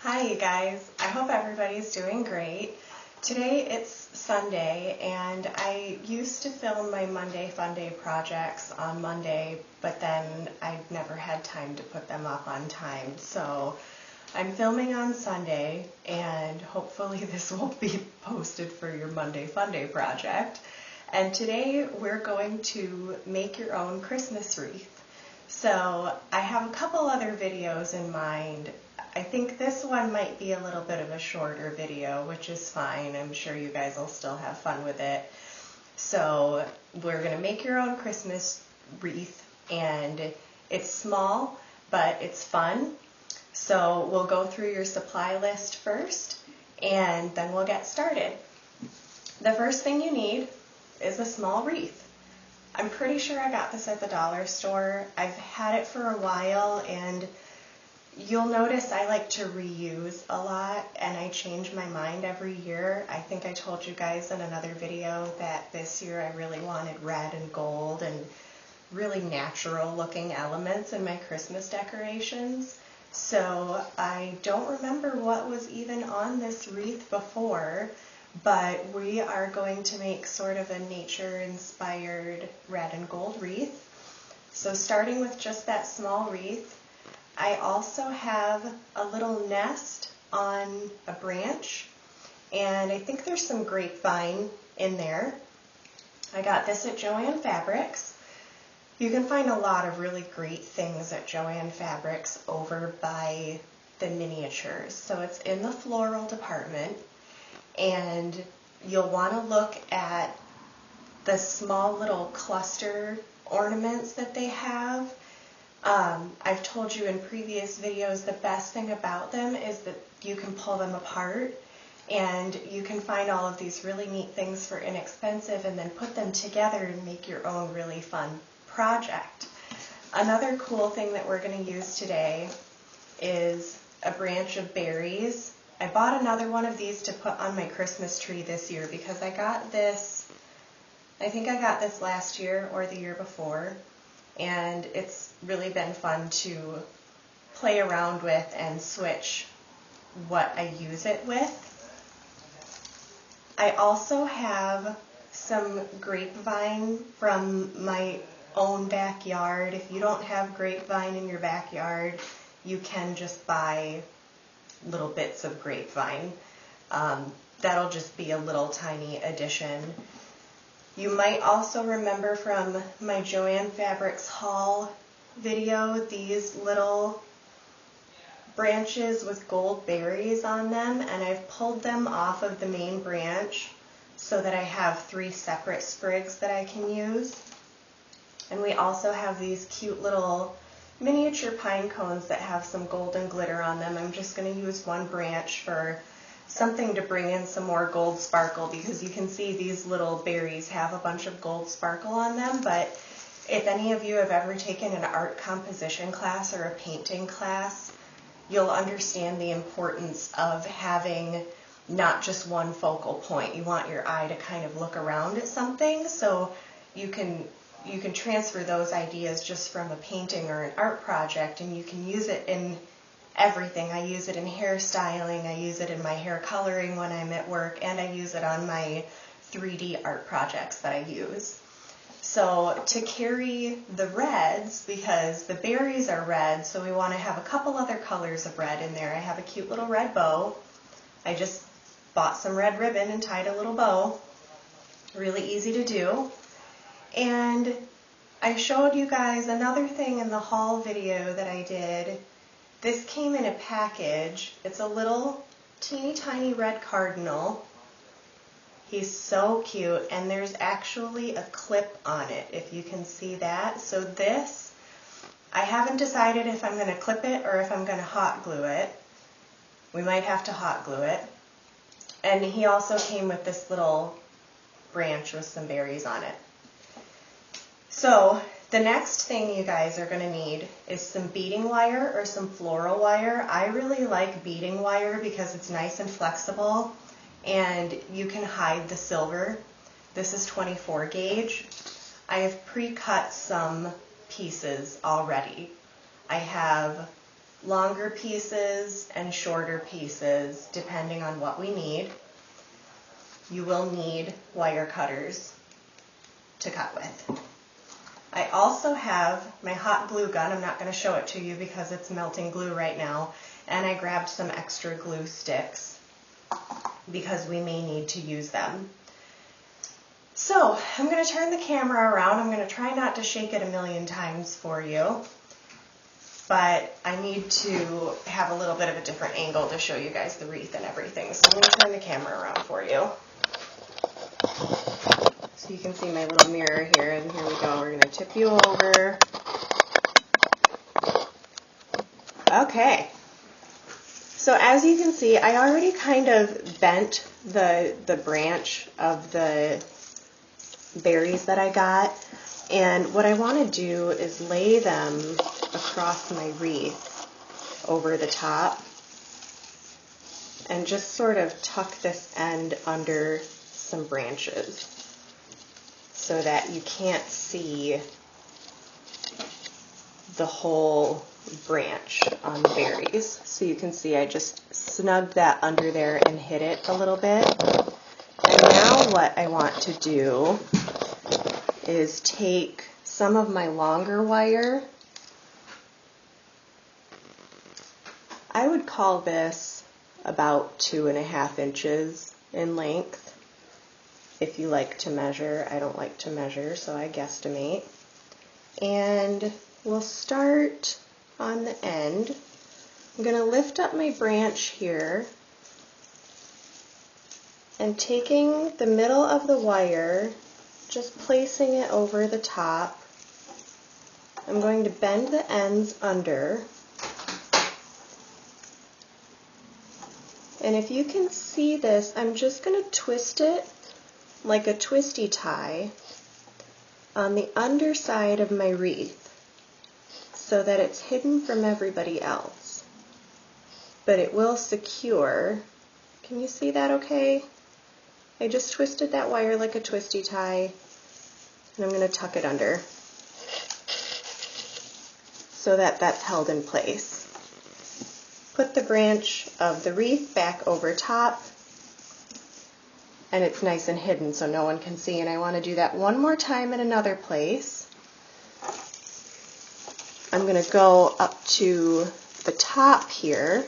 Hi you guys, I hope everybody's doing great. Today it's Sunday and I used to film my Monday Funday projects on Monday, but then I never had time to put them up on time. So I'm filming on Sunday and hopefully this will be posted for your Monday Funday project. And today we're going to make your own Christmas wreath. So I have a couple other videos in mind. I think this one might be a little bit of a shorter video, which is fine. I'm sure you guys will still have fun with it. So we're going to make your own Christmas wreath, and it's small, but it's fun. So we'll go through your supply list first, and then we'll get started. The first thing you need is a small wreath. I'm pretty sure I got this at the dollar store. I've had it for a while, and you'll notice I like to reuse a lot, and I change my mind every year. I think I told you guys in another video that this year I really wanted red and gold and really natural looking elements in my Christmas decorations. So I don't remember what was even on this wreath before, but we are going to make sort of a nature-inspired red and gold wreath. So starting with just that small wreath, I also have a little nest on a branch, and I think there's some grapevine in there. I got this at Joann Fabrics. You can find a lot of really great things at Joann Fabrics over by the miniatures. So it's in the floral department, and you'll want to look at the small little cluster ornaments that they have. I've told you in previous videos the best thing about them is that you can pull them apart and you can find all of these really neat things for inexpensive and then put them together and make your own really fun project. Another cool thing that we're going to use today is a branch of berries. I bought another one of these to put on my Christmas tree this year because I got this, I think I got this last year or the year before, and it's really been fun to play around with and switch what I use it with. I also have some grapevine from my own backyard. If you don't have grapevine in your backyard, you can just buy little bits of grapevine. That'll just be a little tiny addition. You might also remember from my Joann Fabrics haul video these little branches with gold berries on them, and I've pulled them off of the main branch so that I have 3 separate sprigs that I can use. And we also have these cute little miniature pine cones that have some golden glitter on them. I'm just going to use one branch for something to bring in some more gold sparkle, because you can see these little berries have a bunch of gold sparkle on them. But if any of you have ever taken an art composition class or a painting class, you'll understand the importance of having not just one focal point. You want your eye to kind of look around at something, so you can transfer those ideas just from a painting or an art project, and you can use it in everything. I use it in hairstyling, I use it in my hair coloring when I'm at work, and I use it on my 3D art projects that I use. So to carry the reds, because the berries are red, so we want to have a couple other colors of red in there. I have a cute little red bow. I just bought some red ribbon and tied a little bow. Really easy to do. And I showed you guys another thing in the haul video that I did. This came in a package. It's a little teeny tiny red cardinal. He's so cute, and there's actually a clip on it, if you can see that. So this, I haven't decided if I'm going to clip it or if I'm going to hot glue it. We might have to hot glue it. And he also came with this little branch with some berries on it. So the next thing you guys are going to need is some beading wire or some floral wire. I really like beading wire because it's nice and flexible and you can hide the silver. This is 24 gauge. I have pre-cut some pieces already. I have longer pieces and shorter pieces depending on what we need. You will need wire cutters to cut with. I also have my hot glue gun. I'm not going to show it to you because it's melting glue right now. And I grabbed some extra glue sticks because we may need to use them. So I'm going to turn the camera around. I'm going to try not to shake it a million times for you, but I need to have a little bit of a different angle to show you guys the wreath and everything. So I'm going to turn the camera around for you. So you can see my little mirror here, and here we go. We're going to tip you over. Okay. So as you can see, I already kind of bent the branch of the berries that I got, and what I want to do is lay them across my wreath over the top and just sort of tuck this end under some branches so that you can't see the whole branch on the berries. So you can see I just snugged that under there and hid it a little bit. And now what I want to do is take some of my longer wire. I would call this about 2.5 inches in length. If you like to measure, I don't like to measure, so I guesstimate. And we'll start on the end. I'm going to lift up my branch here and taking the middle of the wire, just placing it over the top. I'm going to bend the ends under. And if you can see this, I'm just going to twist it like a twisty tie on the underside of my wreath so that it's hidden from everybody else. But it will secure. Can you see that okay? I just twisted that wire like a twisty tie, and I'm going to tuck it under so that that's held in place. Put the branch of the wreath back over top, and it's nice and hidden so no one can see. And I want to do that one more time in another place. I'm going to go up to the top here.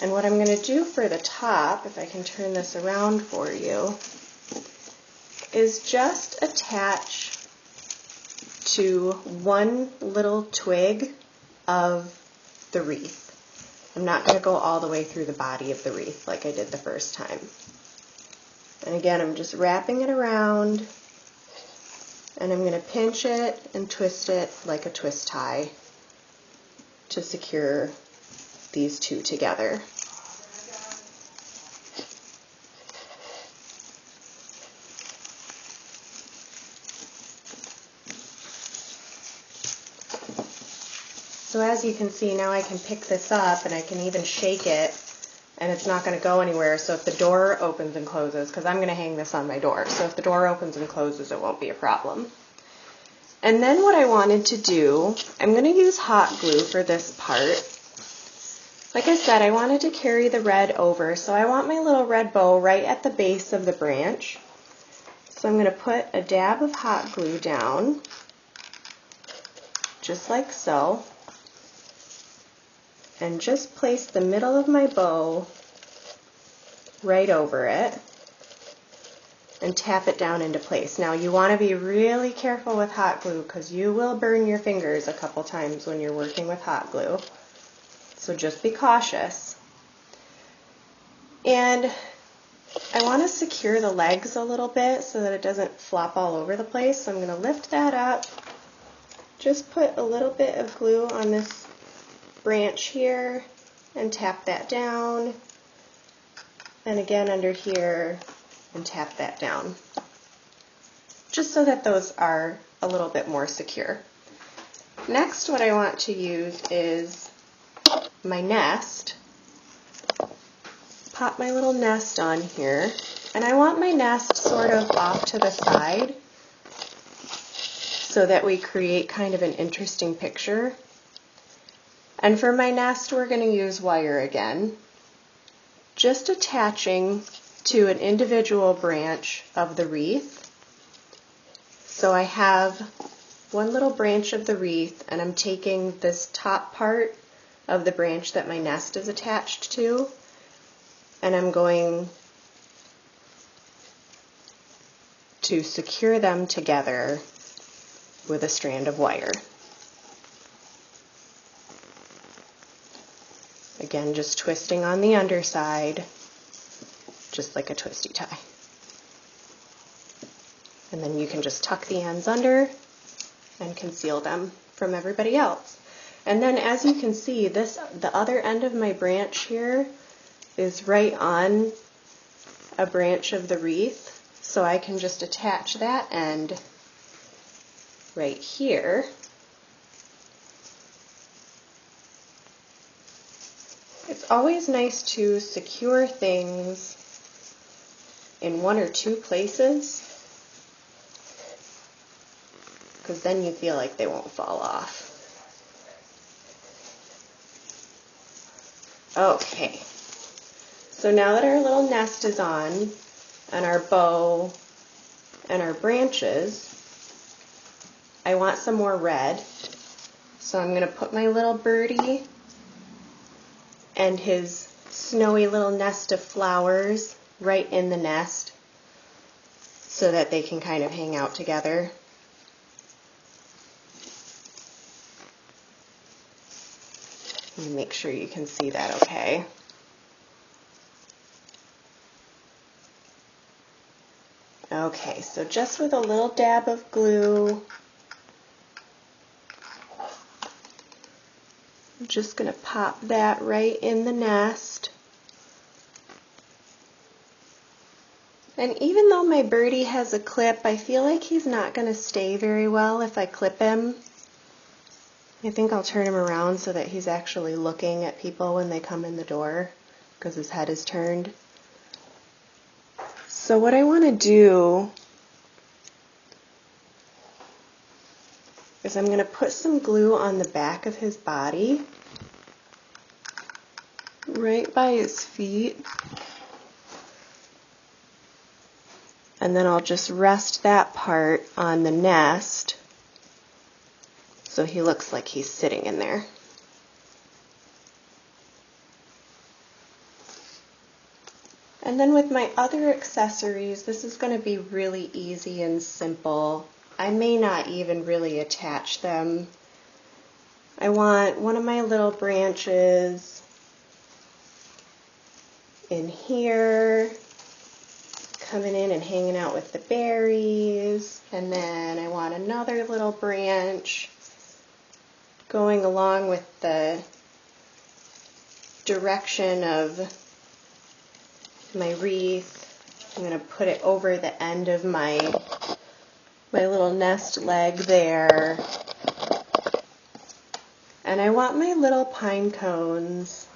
And what I'm going to do for the top, if I can turn this around for you, is just attach to one little twig of the wreath. I'm not going to go all the way through the body of the wreath like I did the first time. And again, I'm just wrapping it around, and I'm going to pinch it and twist it like a twist tie to secure these two together. So as you can see, now I can pick this up and I can even shake it and it's not going to go anywhere. So if the door opens and closes, because I'm going to hang this on my door, so if the door opens and closes, it won't be a problem. And then what I wanted to do, I'm going to use hot glue for this part. Like I said, I wanted to carry the red over, so I want my little red bow right at the base of the branch. So I'm going to put a dab of hot glue down, just like so, and just place the middle of my bow right over it and tap it down into place. Now you want to be really careful with hot glue because you will burn your fingers a couple times when you're working with hot glue. So just be cautious. And I want to secure the legs a little bit so that it doesn't flop all over the place. So I'm going to lift that up, just put a little bit of glue on this branch here and tap that down, and again under here and tap that down, just so that those are a little bit more secure. Next, what I want to use is my nest. Pop my little nest on here, and I want my nest sort of off to the side so that we create kind of an interesting picture. And for my nest, we're going to use wire again, just attaching to an individual branch of the wreath. So I have one little branch of the wreath, and I'm taking this top part of the branch that my nest is attached to, and I'm going to secure them together with a strand of wire. Again, just twisting on the underside, just like a twisty tie. And then you can just tuck the ends under and conceal them from everybody else. And then as you can see, the other end of my branch here is right on a branch of the wreath, so I can just attach that end right here. It's always nice to secure things in one or two places, because then you feel like they won't fall off. Okay, so now that our little nest is on, and our bow and our branches, I want some more red. So I'm going to put my little birdie and his snowy little nest of flowers right in the nest so that they can kind of hang out together. Let me make sure you can see that okay. Okay, so just with a little dab of glue, I'm just going to pop that right in the nest. And even though my birdie has a clip, I feel like he's not going to stay very well if I clip him. I think I'll turn him around so that he's actually looking at people when they come in the door, because his head is turned. So what I want to do is I'm going to put some glue on the back of his body, right by his feet, and then I'll just rest that part on the nest so he looks like he's sitting in there. And then with my other accessories, this is going to be really easy and simple. I may not even really attach them. I want one of my little branches in here, coming in and hanging out with the berries. And then I want another little branch going along with the direction of my wreath. I'm going to put it over the end of my little nest leg there. And I want my little pine cones.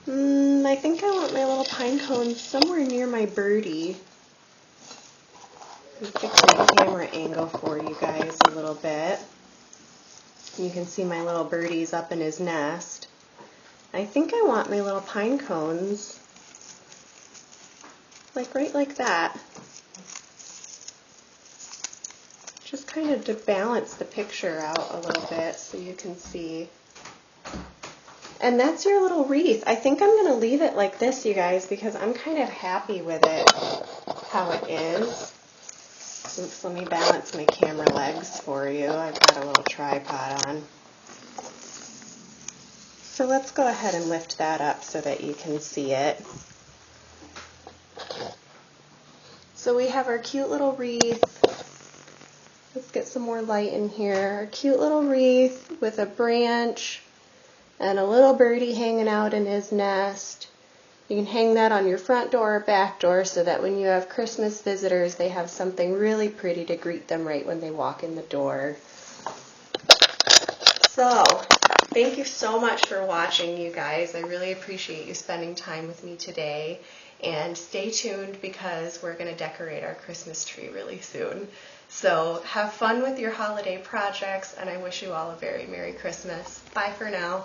I think I want my little pine cones somewhere near my birdie. Let me fix my camera angle for you guys a little bit. You can see my little birdie's up in his nest. I think I want my little pine cones like right like that. Just kind of to balance the picture out a little bit so you can see. And that's your little wreath. I think I'm going to leave it like this, you guys, because I'm kind of happy with it how it is. Oops, let me balance my camera legs for you. I've got a little tripod on. So let's go ahead and lift that up so that you can see it. So we have our cute little wreath. Let's get some more light in here. Our cute little wreath with a branch and a little birdie hanging out in his nest. You can hang that on your front door or back door so that when you have Christmas visitors, they have something really pretty to greet them right when they walk in the door. So, thank you so much for watching, you guys. I really appreciate you spending time with me today. And stay tuned because we're going to decorate our Christmas tree really soon. So have fun with your holiday projects, and I wish you all a very Merry Christmas. Bye for now.